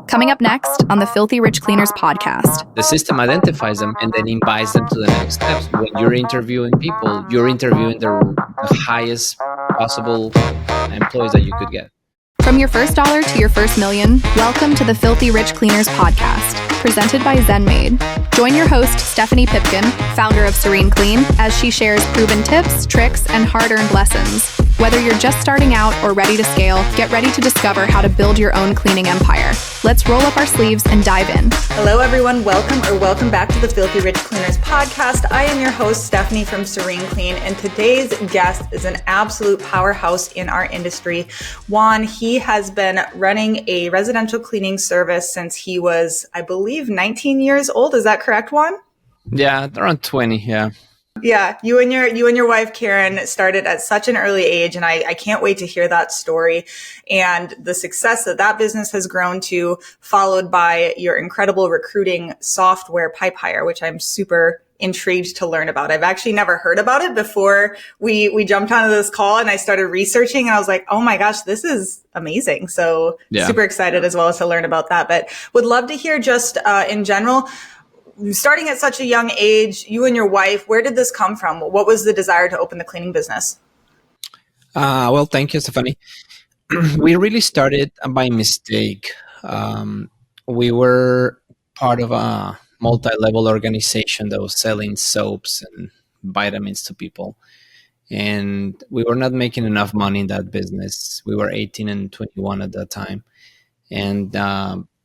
Coming up next on the Filthy Rich Cleaners podcast. The system identifies them and then invites them to the next steps. When you're interviewing people, you're interviewing the highest possible employees that you could get. From your first dollar to your first million, welcome to the Filthy Rich Cleaners podcast, presented by Gmaids. Join your host, Stephanie Pipkin, founder of Serene Clean, as she shares proven tips, tricks, and hard-earned lessons. Whether you're just starting out or ready to scale, get ready to discover how to build your own cleaning empire. Let's roll up our sleeves and dive in. Hello, everyone. Welcome back to the Filthy Rich Cleaners podcast. I am your host, Stephanie from Serene Clean, and today's guest is an absolute powerhouse in our industry. Juan, he has been running a residential cleaning service since he was, I believe, 19 years old. Is that correct, Juan? Yeah, around 20, yeah. Yeah, you and your wife, Karen, started at such an early age, and I can't wait to hear that story and the success that business has grown to, followed by your incredible recruiting software, PipeHire, which I'm super intrigued to learn about. I've actually never heard about it before we jumped onto this call and I started researching, and I was like, oh my gosh, this is amazing. So super excited as well to learn about that, but would love to hear just in general, starting at such a young age, you and your wife, where did this come from? What was the desire to open the cleaning business? Well, thank you, Stephanie. We really started by mistake. We were part of a multi-level organization that was selling soaps and vitamins to people. And we were not making enough money in that business. We were 18 and 21 at that time. And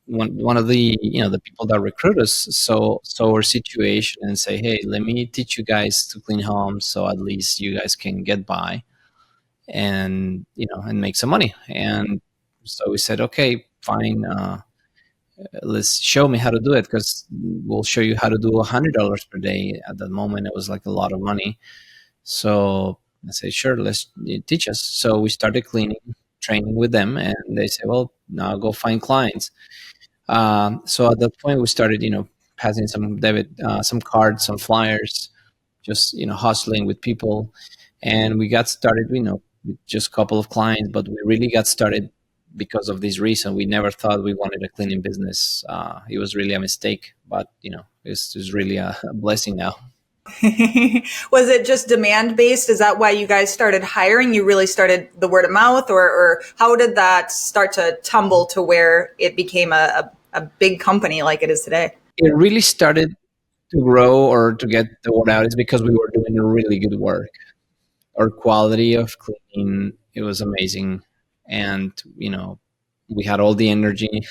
one of the the people that recruit us saw our situation and say, hey, let me teach you guys to clean homes so at least you guys can get by and and make some money. And so we said, okay, fine, let's show me how to do it, because we'll show you how to do $100 per day. At that moment it was like a lot of money. So I said, sure, let's teach us. So we started training with them, and they said, well, now go find clients. So at that point we started, passing some cards, some flyers, just, hustling with people. And we got started, with just a couple of clients, but we really got started because of this reason. We never thought we wanted a cleaning business. It was really a mistake, but, it's really a blessing now. Was it just demand based? Is that why you guys started hiring? You really started the word of mouth, or how did that start to tumble to where it became a big company like it is today? It really started to grow or to get the word out is because we were doing really good work. Our quality of cleaning, it was amazing. And, we had all the energy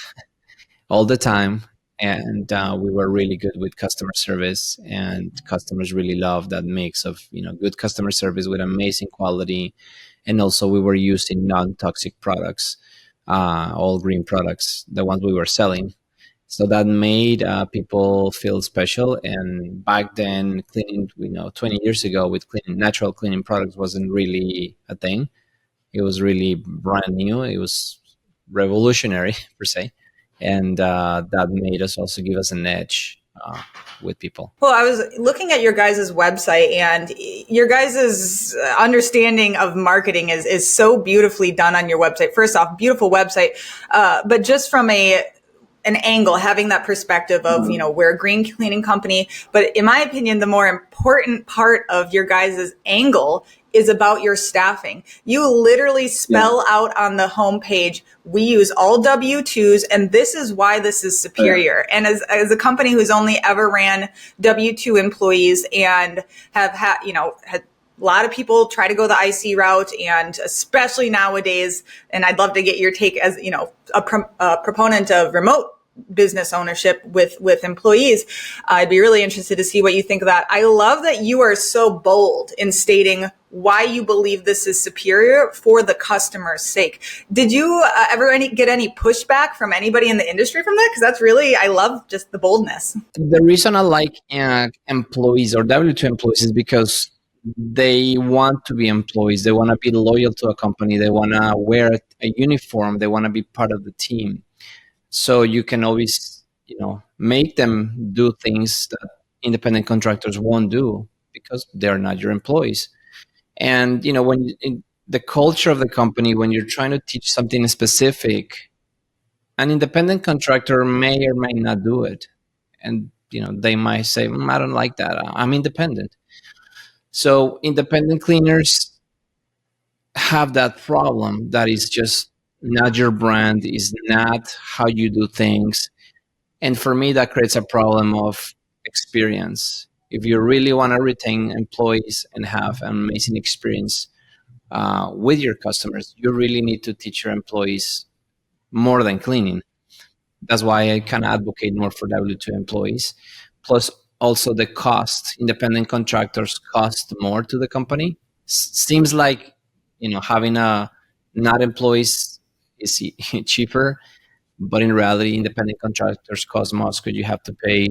all the time. And we were really good with customer service, and customers really loved that mix of, good customer service with amazing quality. And also we were using non-toxic products, all green products, the ones we were selling. So that made people feel special. And back then, cleaning, 20 years ago, with natural cleaning products wasn't really a thing. It was really brand new. It was revolutionary per se. And that made us also give us an edge with people. Well, I was looking at your guys' website, and your guys' understanding of marketing is so beautifully done on your website. First off, beautiful website, but just from an angle, having that perspective of, we're a green cleaning company. But in my opinion, the more important part of your guys' angle is about your staffing. You literally spell out on the homepage, we use all W-2s, and this is why this is superior. And as a company who's only ever ran W-2 employees and have had a lot of people try to go the IC route, and especially nowadays, and I'd love to get your take as, a proponent of remote business ownership with employees. I'd be really interested to see what you think of that. I love that you are so bold in stating why you believe this is superior for the customer's sake. Did you ever get any pushback from anybody in the industry from that? Because that's really, I love just the boldness. The reason I like employees or W-2 employees is because they want to be employees. They want to be loyal to a company. They want to wear a uniform. They want to be part of the team. So you can always, make them do things that independent contractors won't do because they're not your employees. And, when in the culture of the company, when you're trying to teach something specific, An independent contractor may or may not do it, and they might say, I don't like that. I'm independent. So independent cleaners have that problem that is just not your brand, is not how you do things. And for me, that creates a problem of experience. If you really want to retain employees and have an amazing experience with your customers, you really need to teach your employees more than cleaning. That's why I kind of advocate more for W2 employees. Plus, also the cost. Independent contractors cost more to the company. Seems like having a not employees is cheaper, but in reality, independent contractors cost most because you have to pay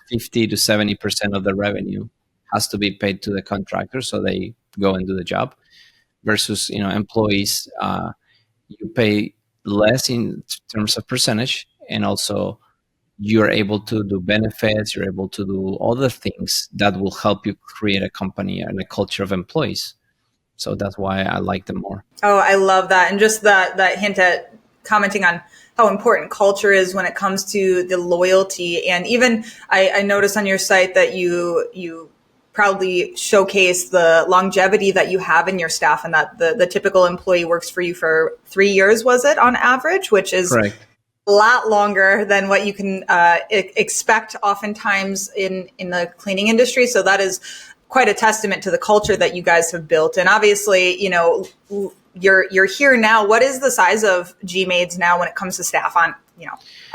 50 to 70% of the revenue has to be paid to the contractor, so they go and do the job. Versus employees, you pay less in terms of percentage, and also you're able to do benefits, you're able to do other things that will help you create a company and a culture of employees. So that's why I like them more. Oh, I love that. And just that hint at commenting on how important culture is when it comes to the loyalty. And even I noticed on your site that you proudly showcase the longevity that you have in your staff, and that the typical employee works for you for 3 years, was it, on average, which is correct. A lot longer than what you can expect oftentimes in the cleaning industry. So that is quite a testament to the culture that you guys have built. And obviously, you're here now. What is the size of Gmaids now when it comes to staff on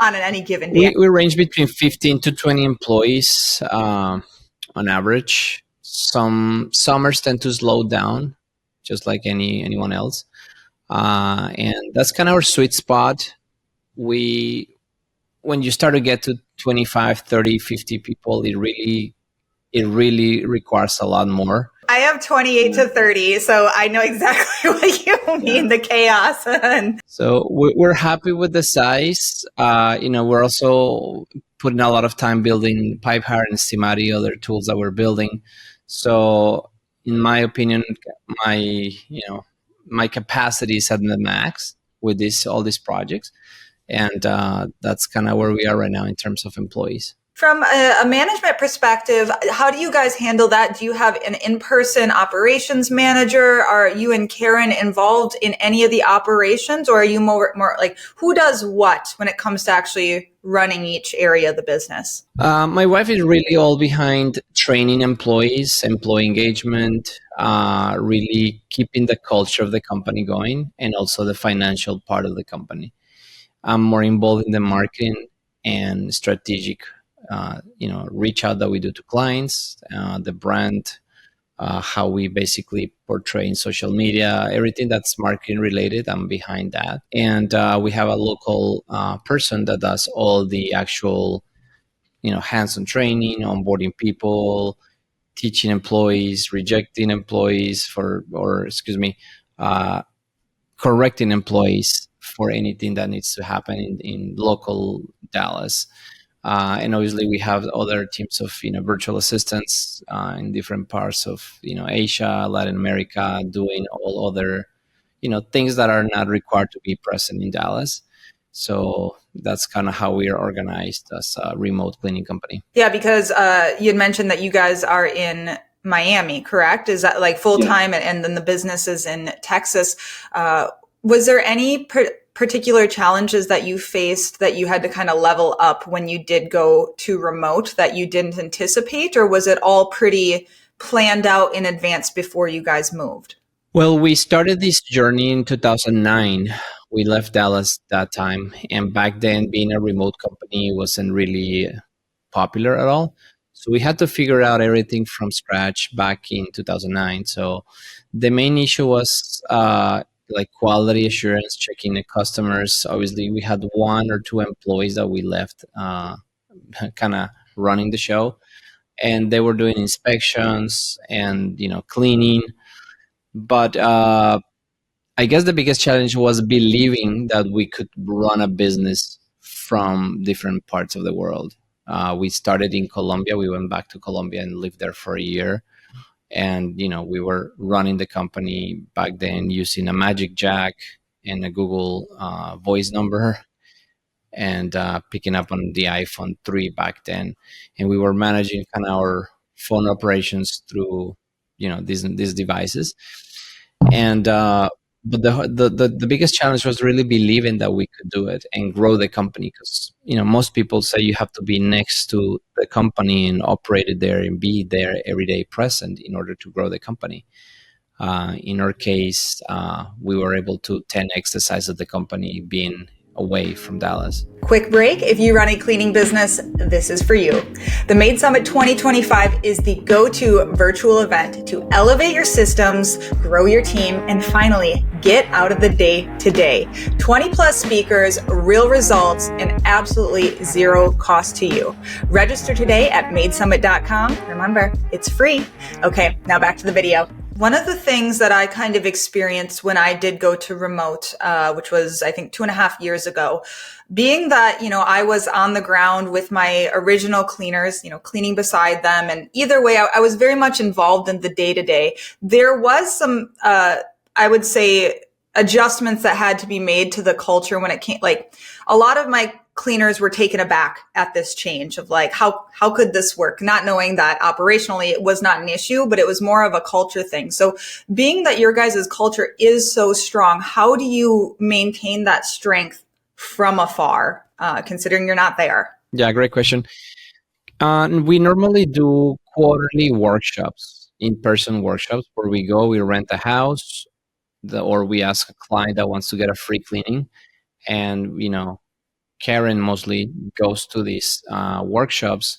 any given day? We range between 15 to 20 employees on average. Some summers tend to slow down, just like anyone else. And that's kind of our sweet spot. When you start to get to 25, 30, 50 people, it really requires a lot more. I have 28 to 30, so I know exactly what you mean, the chaos. So we're happy with the size. We're also putting a lot of time building PipeHire and Stimati, other tools that we're building. So in my opinion, my capacity is at the max with all these projects. And that's kind of where we are right now in terms of employees. From a management perspective, how do you guys handle that? Do you have an in-person operations manager? Are you and Karen involved in any of the operations, or are you more like, who does what when it comes to actually running each area of the business? My wife is really all behind training employees, employee engagement, really keeping the culture of the company going, and also the financial part of the company. I'm more involved in the marketing and strategic reach out that we do to clients, the brand, how we basically portray in social media, everything that's marketing related. I'm behind that. And we have a local person that does all the actual, hands-on training, onboarding people, teaching employees, rejecting employees correcting employees for anything that needs to happen in local Dallas. And obviously we have other teams of virtual assistants in different parts of Asia, Latin America, doing all other things that are not required to be present in Dallas. So that's kind of how we are organized as a remote cleaning company. Yeah, because you had mentioned that you guys are in Miami, correct? Is that like full time? Yeah. And then the business is in Texas. Was there any particular challenges that you faced that you had to kind of level up when you did go to remote that you didn't anticipate, or was it all pretty planned out in advance before you guys moved? Well, we started this journey in 2009. We left Dallas that time, and back then being a remote company wasn't really popular at all. So we had to figure out everything from scratch back in 2009. So the main issue was like quality assurance, checking the customers. Obviously, we had 1 or 2 employees that we left kind of running the show, and they were doing inspections and cleaning. But I guess the biggest challenge was believing that we could run a business from different parts of the world. We started in Colombia. We went back to Colombia and lived there for a year. And, we were running the company back then using a Magic Jack and a Google voice number. and picking up on the iPhone 3 back then, and we were managing kind of our phone operations through these devices. And but the biggest challenge was really believing that we could do it and grow the company, because most people say you have to be next to the company and operate it there and be there every day present in order to grow the company. In our case, we were able to 10x the size of the company being away from Dallas. Quick break. If you run a cleaning business, this is for you. The Maid Summit 2025 is the go-to virtual event to elevate your systems, grow your team, and finally get out of the day-to-day. 20 plus speakers, real results, and absolutely zero cost to you. Register today at maidsummit.com. Remember, it's free. Okay, now back to the video. One of the things that I kind of experienced when I did go to remote, which was, I think, 2.5 years ago, being that, I was on the ground with my original cleaners, cleaning beside them. And either way, I was very much involved in the day to day. There was some, I would say, adjustments that had to be made to the culture when it came, like a lot of my cleaners were taken aback at this change of like, how could this work? Not knowing that operationally it was not an issue, but it was more of a culture thing. So being that your guys' culture is so strong, how do you maintain that strength from afar, considering you're not there? Yeah, great question. We normally do quarterly workshops, in-person workshops, where we go, we rent a house, or we ask a client that wants to get a free cleaning. And, Karen mostly goes to these workshops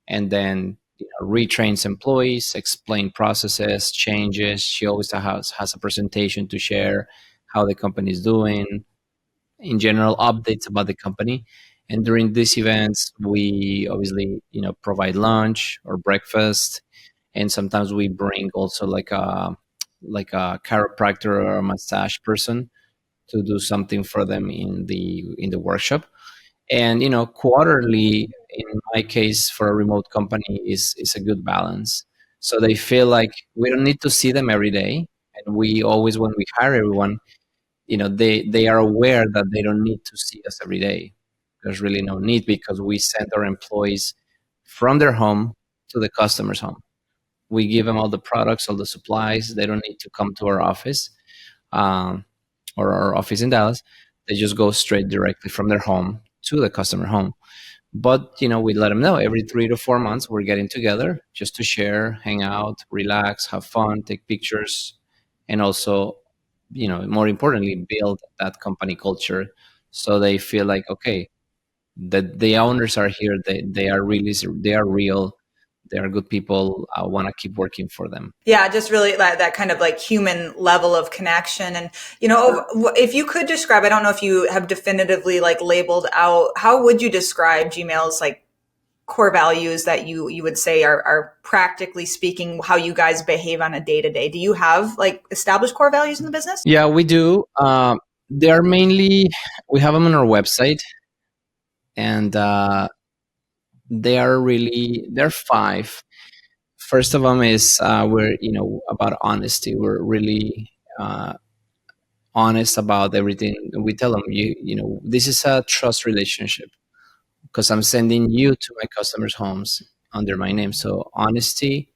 and then retrains employees, explain processes, changes. She always has a presentation to share how the company is doing, in general, updates about the company. And during these events, we obviously, provide lunch or breakfast, and sometimes we bring also like a chiropractor or a massage person to do something for them in the workshop. And quarterly, in my case, for a remote company, is a good balance. So they feel like we don't need to see them every day, and we always, when we hire everyone, they are aware that they don't need to see us every day. There's really no need, because we send our employees from their home to the customer's home. We give them all the products, all the supplies. They don't need to come to our office, or our office in Dallas. They just go straight directly from their home to the customer home. But, we let them know every 3 to 4 months we're getting together just to share, hang out, relax, have fun, take pictures, and also, more importantly, build that company culture, so they feel like, okay, that the owners are here. They are real. They are good people. I want to keep working for them. Yeah, just really that kind of like human level of connection. And, if you could describe, I don't know if you have definitively like labeled out, how would you describe Gmail's like core values that you would say are practically speaking how you guys behave on a day-to-day? Do you have like established core values in the business? Yeah, we do. They are mainly, we have them on our website, and they're 5. First of them is we're about honesty. We're really honest about everything. We tell them, this is a trust relationship, because I'm sending you to my customers' homes under my name. So honesty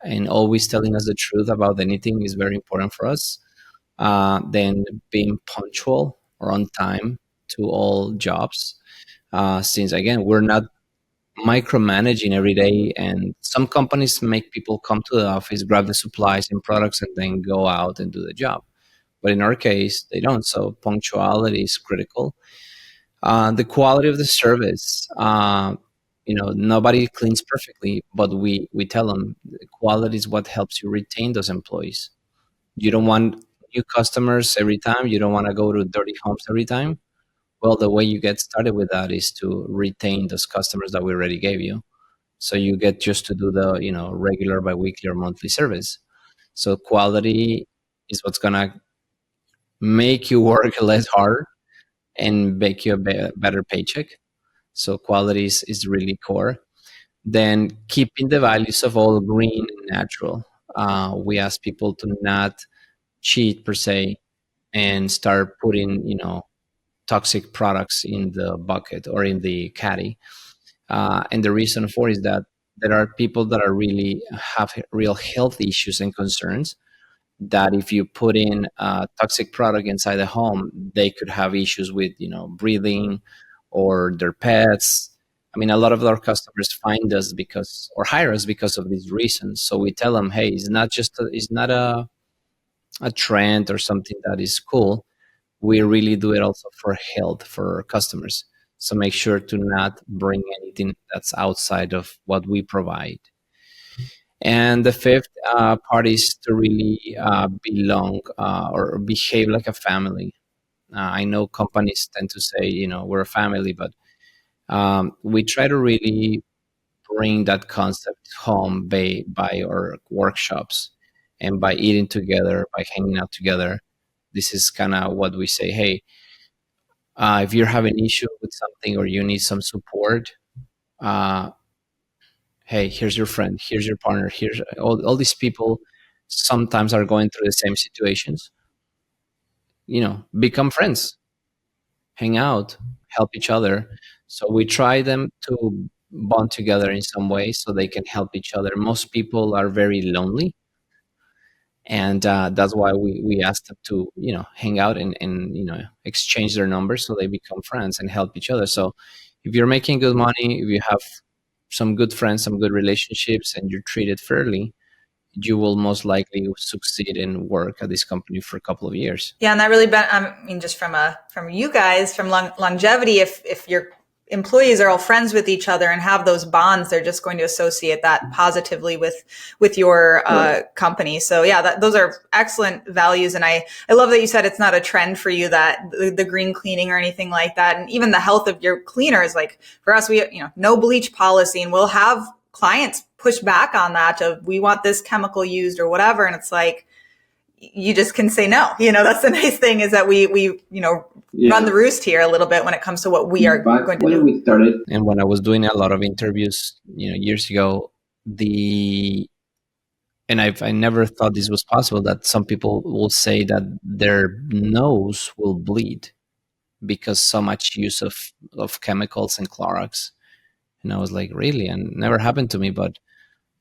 and always telling us the truth about anything is very important for us. Then being punctual or on time to all jobs. Since again, we're not micromanaging every day, and some companies make people come to the office, grab the supplies and products, and then go out and do the job. But in our case, they don't. So punctuality is critical. The quality of the service. Nobody cleans perfectly, but we tell them the quality is what helps you retain those employees. You don't want new customers every time. You don't want to go to dirty homes every time. Well, the way you get started with that is to retain those customers that we already gave you. So you get just to do the, regular, biweekly, or monthly service. So quality is what's going to make you work less hard and make you a better paycheck. So quality is really core. Then keeping the values of all green and natural. We ask people to not cheat per se and start putting, toxic products in the bucket or in the caddy. And the reason for is that there are people that are really have real health issues and concerns, that if you put in a toxic product inside the home, they could have issues with, breathing or their pets. I mean, a lot of our customers find us because, or hire us because of these reasons. So we tell them, hey, it's not a trend or something that is cool. We really do it also for health for our customers. So make sure to not bring anything that's outside of what we provide. And the fifth part is to really belong or behave like a family. I know companies tend to say, we're a family, but we try to really bring that concept home by our workshops and by eating together, by hanging out together. This is kind of what we say, hey, if you're having issue with something or you need some support, uh, hey, here's your friend, here's your partner, here's all these people sometimes are going through the same situations. Become friends, hang out, help each other. So we try them to bond together in some way so they can help each other. Most people are very lonely, and that's why we ask them to hang out and exchange their numbers so they become friends and help each other. So if you're making good money, if you have some good friends, some good relationships, and you're treated fairly, you will most likely succeed and work at this company for a couple of years. Yeah, and that really, just from you guys, from longevity, if your employees are all friends with each other and have those bonds, they're just going to associate that positively with your company. So yeah, those are excellent values. And I love that you said it's not a trend for you, that the green cleaning or anything like that. And even the health of your cleaners, like for us, we, no bleach policy, and we'll have clients push back on that of, we want this chemical used or whatever. And it's like, you just can say no. That's the nice thing, is that we run the roost here a little bit when it comes to what we are going to do. We started, and when I was doing a lot of interviews, years ago, I never thought this was possible, that some people will say that their nose will bleed because so much use of chemicals and Clorox. And I was like, really? And never happened to me,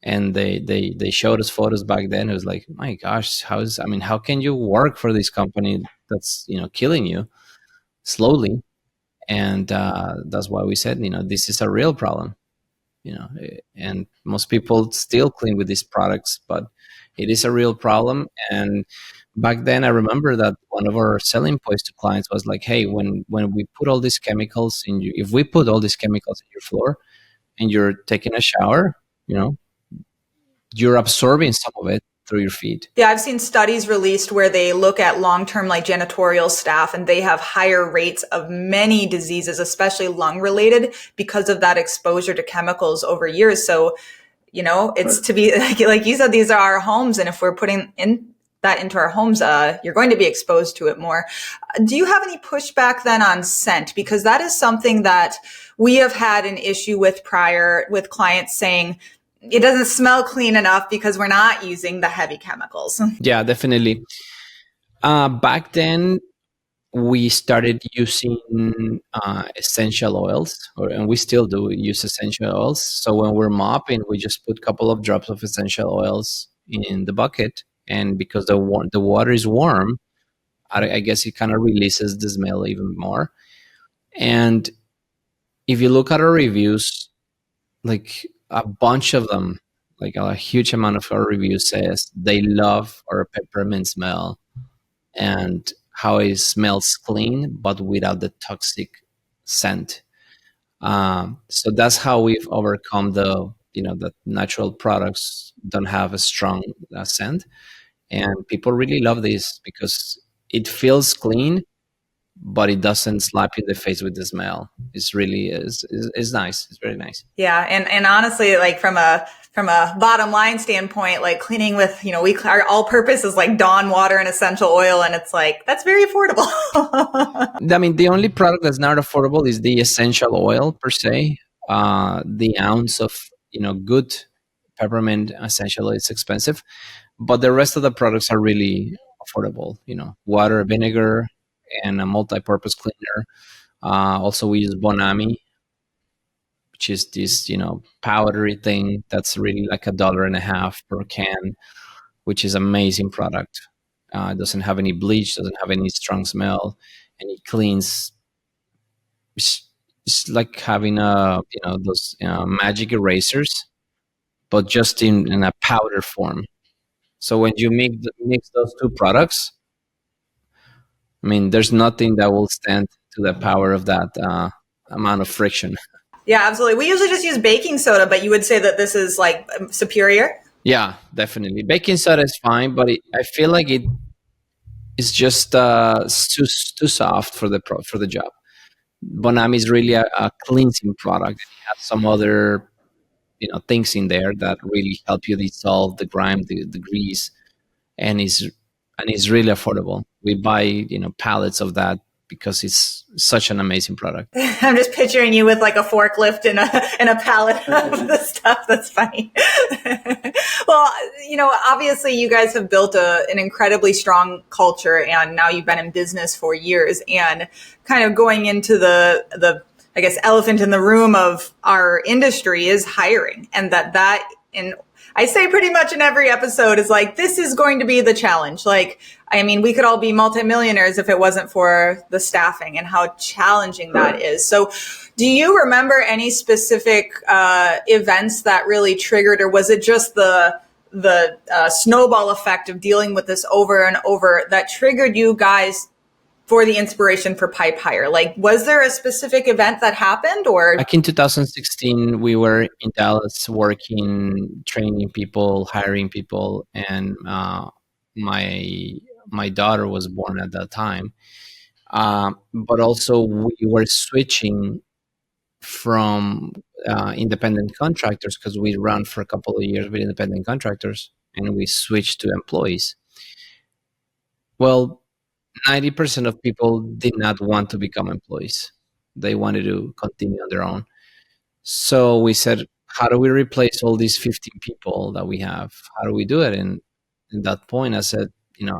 and they showed us photos back then. It was like, my gosh, how can you work for this company that's killing you slowly? And that's why we said, this is a real problem. And most people still clean with these products, but it is a real problem. And back then, I remember that one of our selling points to clients was like, hey, when we put all these chemicals in you, if we put all these chemicals in your floor and you're taking a shower, you're absorbing some of it through your feet. Yeah, I've seen studies released where they look at long-term like janitorial staff, and they have higher rates of many diseases, especially lung related, because of that exposure to chemicals over years. So, it's to be like you said, these are our homes, and if we're putting that into our homes, you're going to be exposed to it more. Do you have any pushback then on scent? Because that is something that we have had an issue with prior, with clients saying, it doesn't smell clean enough because we're not using the heavy chemicals. Yeah, definitely. Back then, we started using essential oils, and we still do use essential oils. So when we're mopping, we just put a couple of drops of essential oils in the bucket. And because the water is warm, I guess it kind of releases the smell even more. And if you look at our reviews, like a bunch of them, like a huge amount of our reviews says they love our peppermint smell and how it smells clean, but without the toxic scent. So that's how we've overcome the natural products don't have a strong scent. And people really love this because it feels clean, but it doesn't slap you in the face with the smell. It's really is nice. It's very nice. Yeah, and honestly, like from a bottom line standpoint, like cleaning with our all purpose is like Dawn water and essential oil, and it's like that's very affordable. I mean, the only product that's not affordable is the essential oil per se. The ounce of good peppermint essential oil is expensive, but the rest of the products are really affordable. Water, vinegar, and a multi-purpose cleaner. Also, we use Bonami, which is this, powdery thing that's really like $1.50 per can, which is amazing product. It doesn't have any bleach, doesn't have any strong smell, and it cleans. It's like having those magic erasers, but just in a powder form. So when you mix those two products, I mean, there's nothing that will stand to the power of that amount of friction. Yeah, absolutely. We usually just use baking soda, but you would say that this is like superior? Yeah, definitely. Baking soda is fine, but I feel like it is just too soft for the job. Bonami is really a cleansing product. It has some other things in there that really help you dissolve the grime, the grease, and is really affordable. We buy pallets of that because it's such an amazing product. I'm just picturing you with like a forklift and a pallet of the stuff. That's funny. Well, obviously you guys have built an incredibly strong culture, and now you've been in business for years, and kind of going into the I guess elephant in the room of our industry is hiring, and that in I say pretty much in every episode is like, this is going to be the challenge. Like, I mean, we could all be multimillionaires if it wasn't for the staffing and how challenging that is. So do you remember any specific events that really triggered, or was it just the snowball effect of dealing with this over and over that triggered you guys for the inspiration for PipeHire? Like, was there a specific event that happened, or? Back in 2016, we were in Dallas working, training people, hiring people, and my daughter was born at that time. But also we were switching from independent contractors, because we ran for a couple of years with independent contractors, and we switched to employees. Well, 90% of people did not want to become employees. They wanted to continue on their own. So we said, how do we replace all these 15 people that we have? How do we do it? And at that point, I said,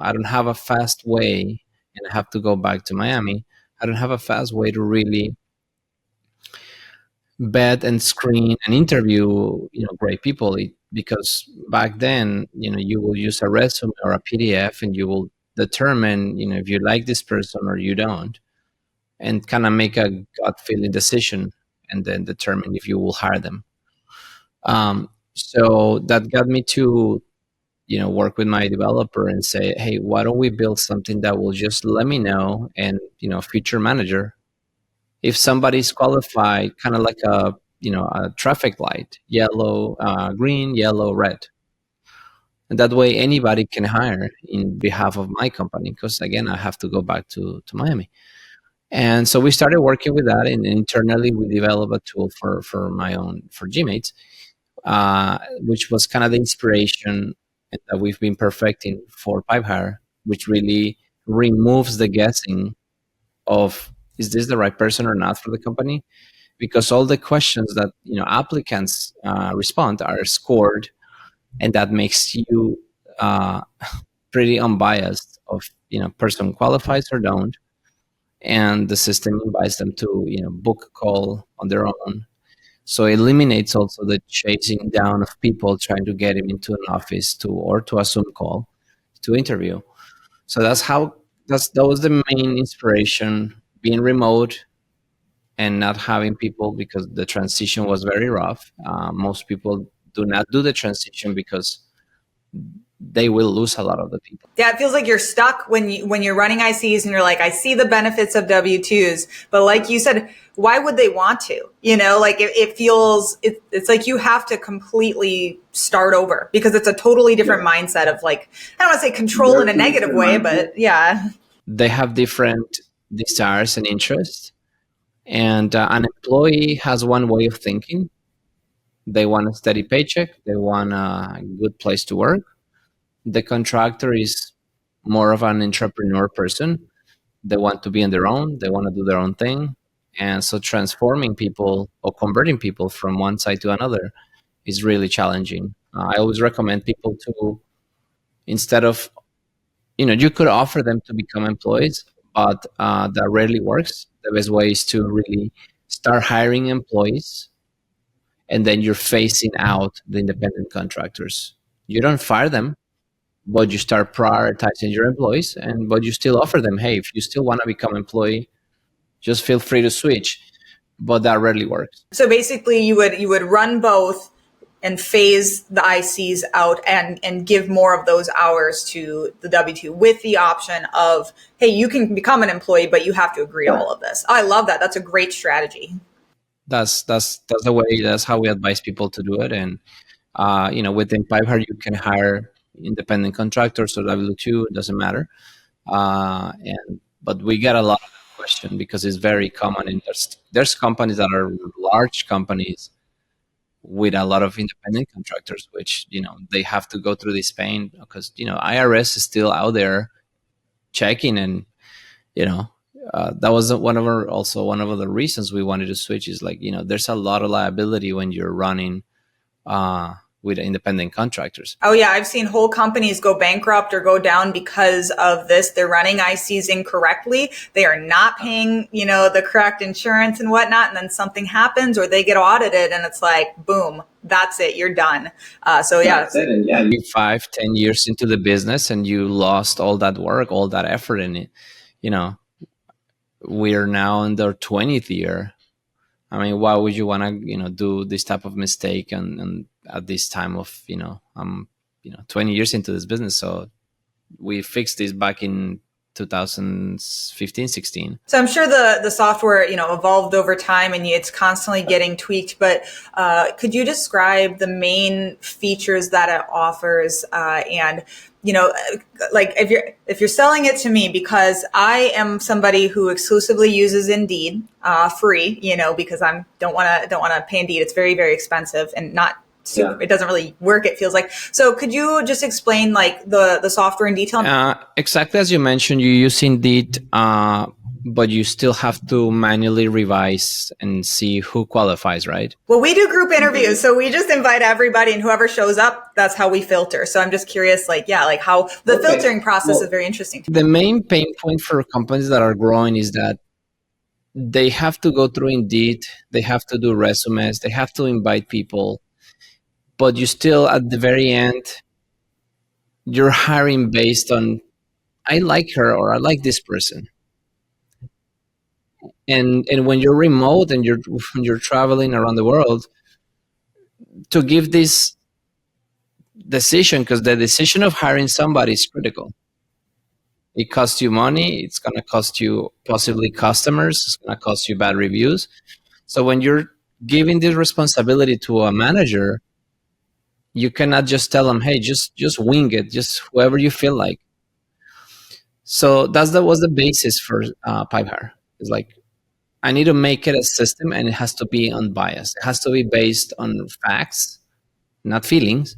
I don't have a fast way, and I have to go back to Miami. I don't have a fast way to really vet and screen and interview, great people. Because back then, you will use a resume or a PDF, and you will determine, if you like this person or you don't, and kind of make a gut feeling decision, and then determine if you will hire them. So that got me to, work with my developer and say, hey, why don't we build something that will just let me know, and, future manager, if somebody's qualified, kind of like a traffic light, yellow, green, yellow, red. And that way anybody can hire in behalf of my company, because again, I have to go back to Miami. And so we started working with that, and internally we developed a tool for Gmaids, which was kind of the inspiration that we've been perfecting for PipeHire, which really removes the guessing of, is this the right person or not for the company? Because all the questions that applicants respond are scored, and that makes you pretty unbiased of person qualifies or don't, and the system invites them to book a call on their own. So it eliminates also the chasing down of people trying to get him into an office or to a Zoom call to interview. So that was the main inspiration, being remote and not having people, because the transition was very rough. Most people do not do the transition because they will lose a lot of the people. Yeah, it feels like you're stuck when you're running ICs and you're like, I see the benefits of W-2s, but like you said, why would they want to? Like it feels, it's like you have to completely start over, because it's a totally different mindset of, like, I don't want to say control in a negative way, but yeah. They have different desires and interests, and an employee has one way of thinking. They want a steady paycheck. They want a good place to work. The contractor is more of an entrepreneur person. They want to be on their own. They want to do their own thing. And so transforming people or converting people from one side to another is really challenging. I always recommend people to, instead of, you could offer them to become employees, but that rarely works. The best way is to really start hiring employees, and then you're phasing out the independent contractors. You don't fire them, but you start prioritizing your employees, and but you still offer them, hey, if you still want to become employee, just feel free to switch. But that rarely works. So basically, you would run both and phase the ICs out and give more of those hours to the W-2 with the option of, hey, you can become an employee, but you have to agree to all of this. I love that. That's a great strategy. That's the way. That's how we advise people to do it. And within PipeHire, you can hire independent contractors or W-2. It doesn't matter. But we get a lot of that question because it's very common. And there's companies that are large companies with a lot of independent contractors, which they have to go through this pain because IRS is still out there checking, and that was one of the reasons we wanted to switch is like there's a lot of liability when you're running with independent contractors. Oh yeah, I've seen whole companies go bankrupt or go down because of this. They're running ICs incorrectly. They are not paying, the correct insurance and whatnot. And then something happens or they get audited and it's like, boom, that's it. You're done. So yeah. That's it. And yeah, you 5-10 years into the business and you lost all that work, all that effort in it. We are now in their 20th year. I mean, why would you want to, do this type of mistake and at this time of, I'm, 20 years into this business. So we fixed this back in 2015, 16. So I'm sure the software, evolved over time and it's constantly getting tweaked, but could you describe the main features that it offers and like if you're selling it to me, because I am somebody who exclusively uses Indeed free, because I don't want to pay Indeed. It's very, very expensive and not super, yeah. It doesn't really work, it feels like. So could you just explain like the software in detail? Exactly as you mentioned, you use Indeed, but you still have to manually revise and see who qualifies, right? Well, we do group interviews, so we just invite everybody and whoever shows up, that's how we filter. So I'm just curious, how the filtering process is very interesting. The main pain point for companies that are growing is that they have to go through Indeed, they have to do resumes, they have to invite people, but you still, at the very end, you're hiring based on, I like her or I like this person. And when you're remote and you're traveling around the world, to give this decision, because the decision of hiring somebody is critical. It costs you money. It's going to cost you possibly customers. It's going to cost you bad reviews. So when you're giving this responsibility to a manager, you cannot just tell them, hey, just wing it, just whoever you feel like. So that was the basis for PipeHire. It's like, I need to make it a system and it has to be unbiased. It has to be based on facts, not feelings.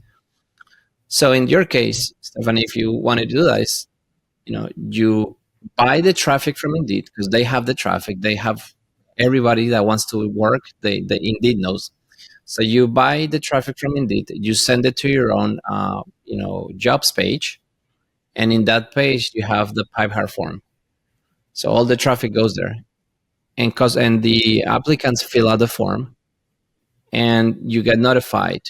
So in your case, Stephanie, if you want to do that, you buy the traffic from Indeed because they have the traffic. They have everybody that wants to work. They Indeed knows. So you buy the traffic from Indeed. You send it to your own, jobs page. And in that page, you have the PipeHire form. So all the traffic goes there. And the applicants fill out the form and you get notified.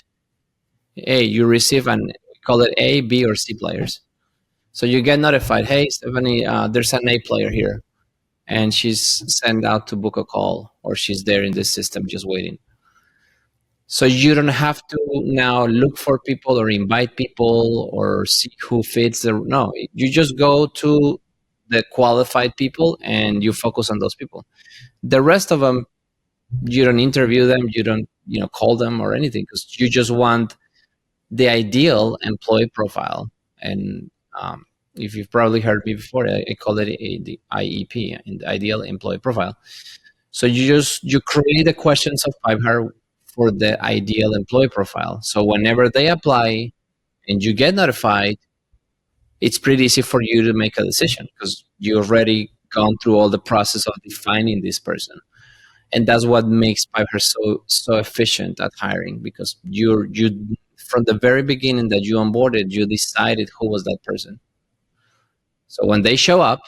Hey, you receive call it A, B, or C players. So you get notified, hey, Stephanie, there's an A player here. And she's sent out to book a call or she's there in the system just waiting. So you don't have to now look for people or invite people or see who fits. No, you just go to the qualified people and you focus on those people. The rest of them, you don't interview them, you don't call them or anything because you just want the ideal employee profile. And if you've probably heard me before, I call it the IEP, the ideal employee profile. So you create the questions of PipeHire for the ideal employee profile. So whenever they apply and you get notified, it's pretty easy for you to make a decision because you already gone through all the process of defining this person. And that's what makes PipeHire so efficient at hiring because you from the very beginning that you onboarded, you decided who was that person. So when they show up,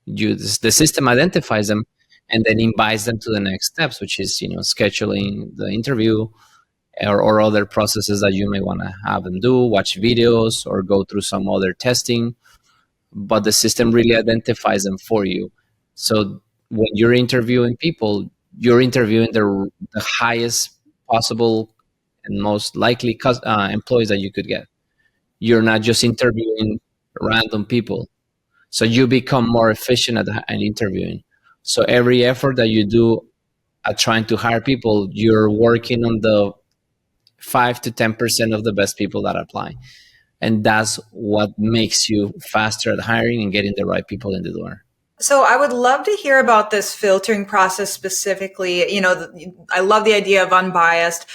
The system identifies them and then invites them to the next steps, which is scheduling the interview, or other processes that you may want to have them do, watch videos or go through some other testing. But the system really identifies them for you. So when you're interviewing people, you're interviewing the highest possible and most likely employees that you could get. You're not just interviewing random people. So you become more efficient at interviewing. So every effort that you do at trying to hire people, you're working on the 5 to 10% of the best people that apply. And that's what makes you faster at hiring and getting the right people in the door. So I would love to hear about this filtering process specifically. I love the idea of unbiased.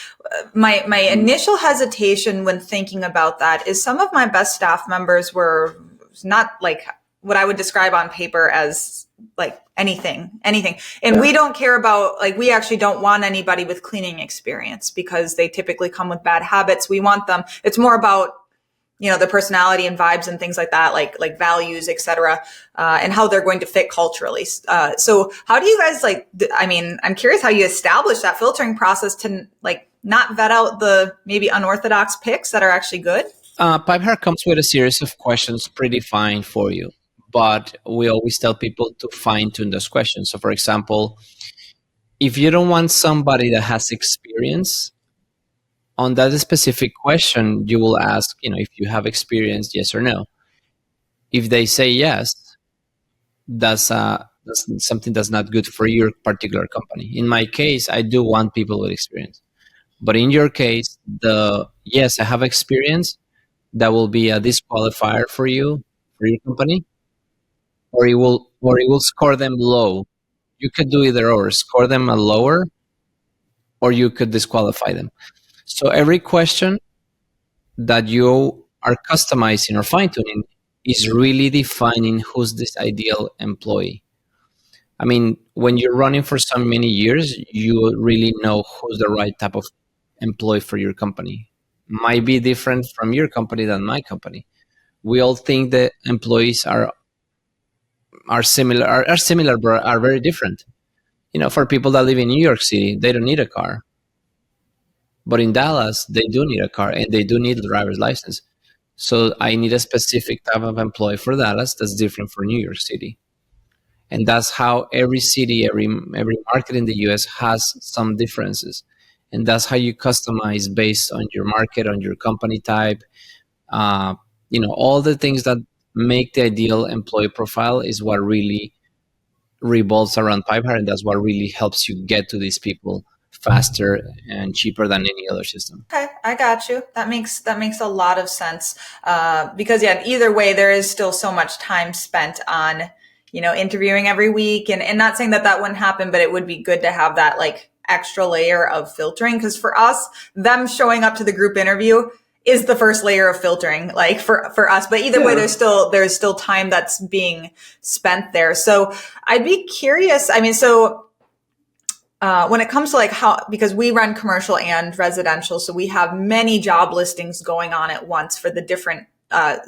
My initial hesitation when thinking about that is some of my best staff members were not like what I would describe on paper as like anything. And we don't care about, like, we actually don't want anybody with cleaning experience because they typically come with bad habits. We want them. It's more about, the personality and vibes and things like that, like values, et cetera, and how they're going to fit culturally. So how do you guys I'm curious how you establish that filtering process to not vet out the maybe unorthodox picks that are actually good? PipeHire comes with a series of questions predefined for you, but we always tell people to fine tune those questions. So for example, if you don't want somebody that has experience, on that specific question, you will ask, if you have experience, yes or no. If they say yes, that's something that's not good for your particular company. In my case, I do want people with experience. But in your case, yes, I have experience, that will be a disqualifier for you, for your company, or it will score them low. You could do either or, score them a lower, or you could disqualify them. So every question that you are customizing or fine-tuning is really defining who's this ideal employee. I mean, when you're running for so many years, you really know who's the right type of employee for your company. Might be different from your company than my company. We all think that employees are similar, but are very different. For people that live in New York City, they don't need a car. But in Dallas, they do need a car and they do need a driver's license. So I need a specific type of employee for Dallas that's different for New York City. And that's how every city, every market in the US has some differences. And that's how you customize based on your market, on your company type. All the things that make the ideal employee profile is what really revolves around PipeHire, and that's what really helps you get to these people faster and cheaper than any other system. Okay, I got you. That makes a lot of sense. Because either way, there is still so much time spent on, interviewing every week, and not saying that wouldn't happen, but it would be good to have that extra layer of filtering. Because for us, them showing up to the group interview is the first layer of filtering, for us. But either way, there's still time that's being spent there. So I'd be curious. When it comes to because we run commercial and residential, so we have many job listings going on at once for the different,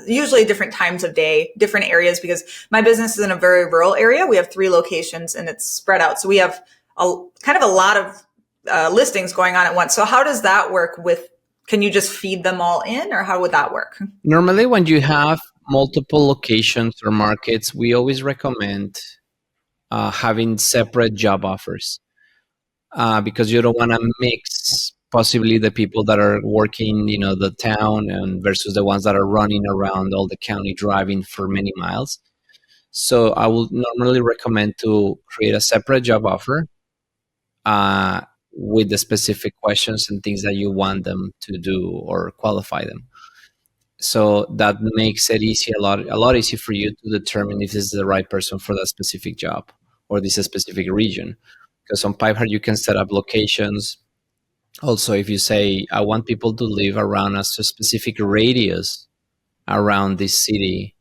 usually different times of day, different areas, because my business is in a very rural area. We have 3 locations and it's spread out. So we have a lot of listings going on at once. So how does that work can you just feed them all in, or how would that work? Normally, when you have multiple locations or markets, we always recommend having separate job offers. Because you don't want to mix possibly the people that are working, the town and versus the ones that are running around all the county driving for many miles. So I would normally recommend to create a separate job offer with the specific questions and things that you want them to do or qualify them. So that makes it a lot easier for you to determine if this is the right person for that specific job or this specific region. Because on PipeHire, you can set up locations. Also, if you say, I want people to live around a specific radius around this city,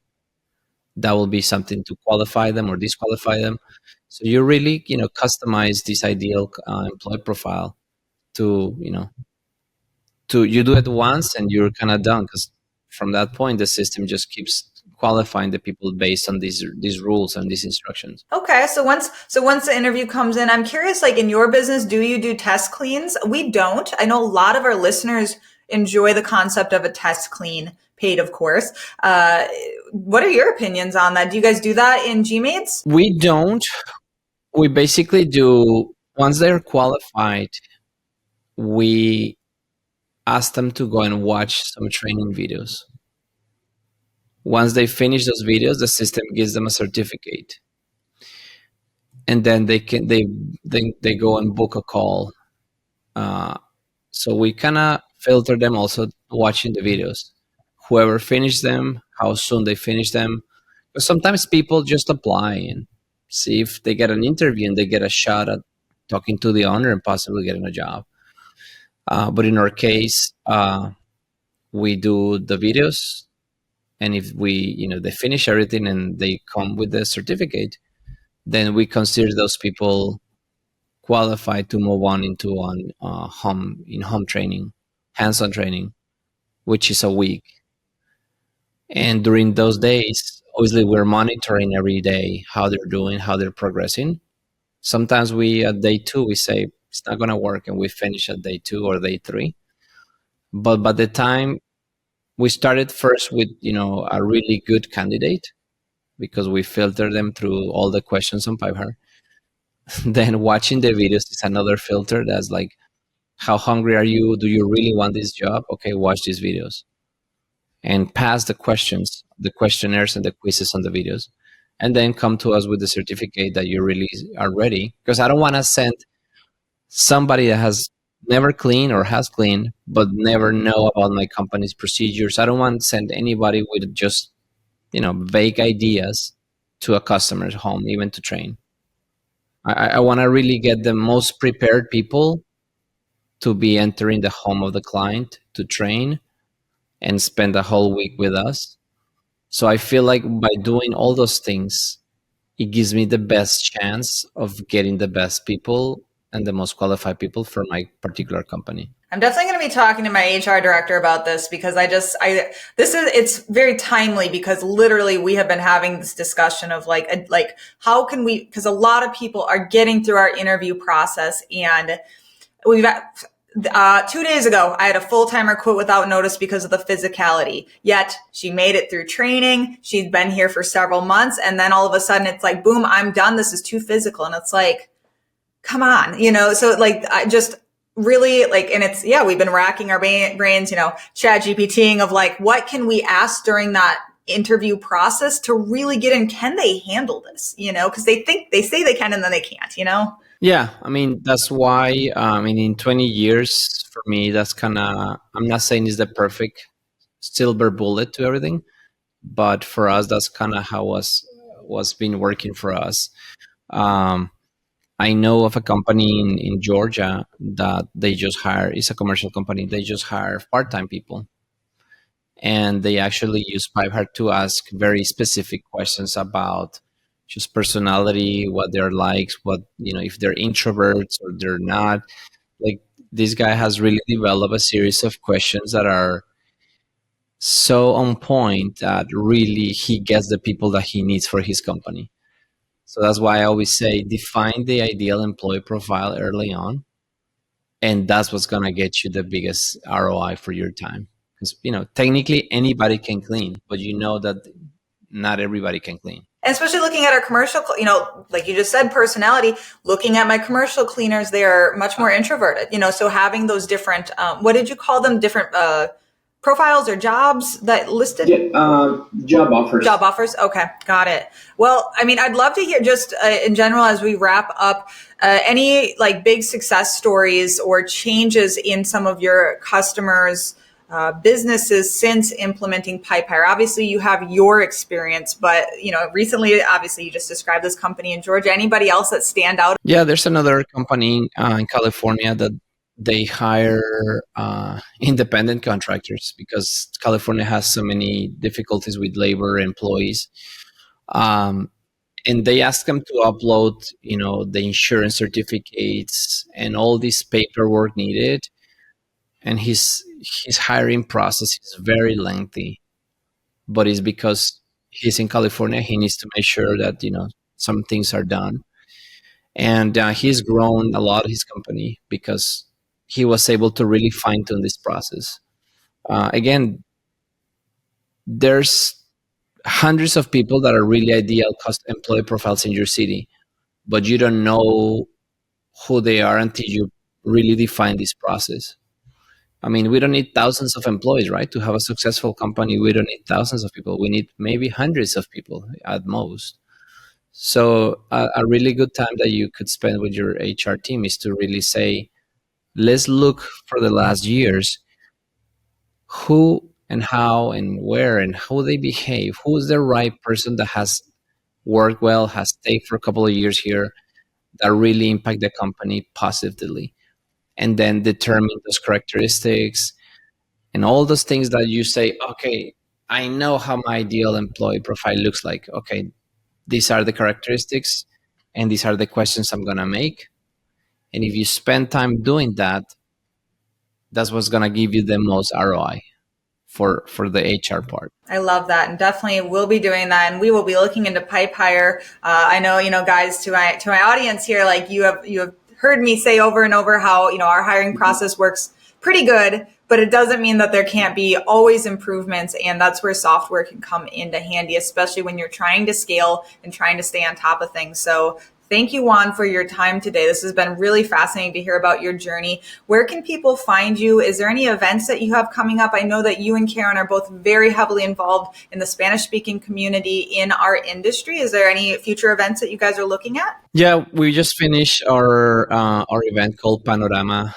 that will be something to qualify them or disqualify them. So you really, customize this ideal employee profile to you do it once and you're kind of done, because from that point, the system just keeps qualifying the people based on these rules and these instructions. Okay, so once the interview comes in, I'm curious, like in your business, do you do test cleans? We don't. I know a lot of our listeners enjoy the concept of a test clean, paid, of course. What are your opinions on that? Do you guys do that in Gmaids? We don't. We basically do, once they're qualified, we ask them to go and watch some training videos. Once they finish those videos, the system gives them a certificate, and then they go and book a call. So we kind of filter them also watching the videos. Whoever finished them, how soon they finish them. But sometimes people just apply and see if they get an interview and they get a shot at talking to the owner and possibly getting a job. But in our case, we do the videos, and if they finish everything and they come with the certificate, then we consider those people qualified to move on into home training, hands-on training, which is a week. And during those days, obviously, we're monitoring every day how they're doing, how they're progressing. Sometimes at day 2, we say it's not going to work, and we finish at day 2 or day 3. But by the time we started first with, a really good candidate, because we filter them through all the questions on PipeHire. Then watching the videos is another filter that's like, how hungry are you? Do you really want this job? Okay, watch these videos. And pass the questions, the questionnaires and the quizzes on the videos. And then come to us with the certificate that you really are ready. Because I don't want to send somebody that has never cleaned or has cleaned, but never know about my company's procedures. I don't want to send anybody with just, vague ideas to a customer's home, even to train. I want to really get the most prepared people to be entering the home of the client to train and spend the whole week with us. So I feel like by doing all those things, it gives me the best chance of getting the best people and the most qualified people for my particular company. I'm definitely going to be talking to my HR director about this, because it's very timely, because literally we have been having this discussion of like how can we, because a lot of people are getting through our interview process, and we've 2 days ago, I had a full-timer quit without notice because of the physicality. Yet she made it through training. She'd been here for several months, and then all of a sudden it's like, boom, I'm done. This is too physical. And it's like, come on, so like, I just really like, and it's, we've been racking our brains, chat GPTing of like, what can we ask during that interview process to really get in? Can they handle this? Because they say they can, and then they can't, Yeah, I mean, that's why, in 20 years, for me, that's kind of, I'm not saying it's the perfect silver bullet to everything, but for us, that's kind of how was been working for us. I know of a company in Georgia that they just hire, it's a commercial company, they just hire part-time people. And they actually use PipeHire to ask very specific questions about just personality, what they're like, what, if they're introverts or they're not. Like, this guy has really developed a series of questions that are so on point that really he gets the people that he needs for his company. So that's why I always say, define the ideal employee profile early on. And that's what's going to get you the biggest ROI for your time. Because, technically anybody can clean, but that not everybody can clean. And especially looking at our commercial, like you just said, personality, looking at my commercial cleaners, they're much more introverted, so having those different, what did you call them? Different profiles or jobs that listed? Job offers. Job offers. Okay. Got it. Well, I'd love to hear just in general, as we wrap up, any like big success stories or changes in some of your customers' businesses since implementing PipeHire. Obviously, you have your experience, but recently, obviously, you just described this company in Georgia. Anybody else that stand out? Yeah, there's another company in California that they hire independent contractors because California has so many difficulties with labor employees, and they ask them to upload, the insurance certificates and all this paperwork needed, and his hiring process is very lengthy, but it's because he's in California. He needs to make sure that some things are done, and he's grown a lot his company because he was able to really fine tune this process. Again, there's hundreds of people that are really ideal employee profiles in your city, but you don't know who they are until you really define this process. I mean, we don't need thousands of employees, right? To have a successful company, we don't need thousands of people. We need maybe hundreds of people at most. So a really good time that you could spend with your HR team is to really say, let's look for the last years, who and how and where and how they behave. Who's the right person that has worked well, has stayed for a couple of years here, that really impact the company positively, and then determine those characteristics and all those things that you say, okay, I know how my ideal employee profile looks like. Okay, these are the characteristics and these are the questions I'm going to make. And if you spend time doing that, that's what's going to give you the most ROI for the HR part. I love that, and definitely we'll be doing that, and we will be looking into PipeHire. I know, guys, to my audience here, like you have heard me say over and over how our hiring process works pretty good, but it doesn't mean that there can't be always improvements, and that's where software can come into handy, especially when you're trying to scale and trying to stay on top of things. So thank you, Juan, for your time today. This has been really fascinating to hear about your journey. Where can people find you? Is there any events that you have coming up? I know that you and Karen are both very heavily involved in the Spanish-speaking community in our industry. Is there any future events that you guys are looking at? Yeah, we just finished our event called Panorama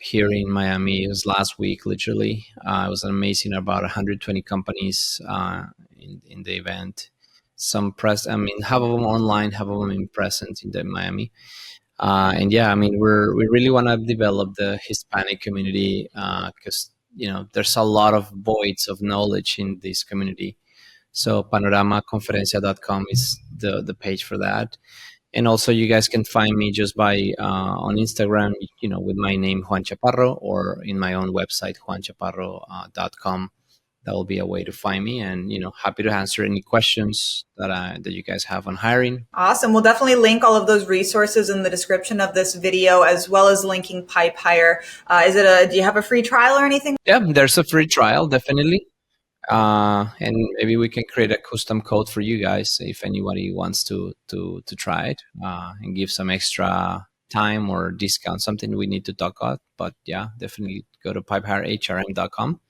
here in Miami. It was last week, literally. It was amazing. About 120 companies in the event. Some press, half of them online, half of them in present in Miami. And yeah, we really want to develop the Hispanic community because, there's a lot of voids of knowledge in this community. So panoramaconferencia.com is the page for that. And also you guys can find me just by on Instagram, with my name, Juan Chaparro, or in my own website, juanchaparro.com. That will be a way to find me, and happy to answer any questions that you guys have on hiring. Awesome. We'll definitely link all of those resources in the description of this video, as well as linking PipeHire. Do you have a free trial or anything? Yeah, there's a free trial, definitely. And maybe we can create a custom code for you guys if anybody wants to try it and give some extra time or discount, something we need to talk about. But yeah, definitely go to pipehirehrm.com.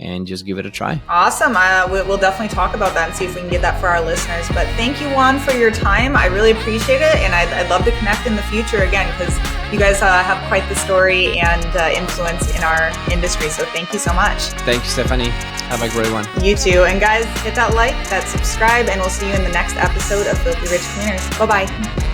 and just give it a try. Awesome. We'll definitely talk about that and see if we can get that for our listeners. But thank you, Juan, for your time. I really appreciate it. And I'd love to connect in the future again, because you guys have quite the story and influence in our industry. So thank you so much. Thank you, Stephanie. Have a great one. You too. And guys, hit that like, that subscribe, and we'll see you in the next episode of Filthy Rich Cleaners. Bye-bye.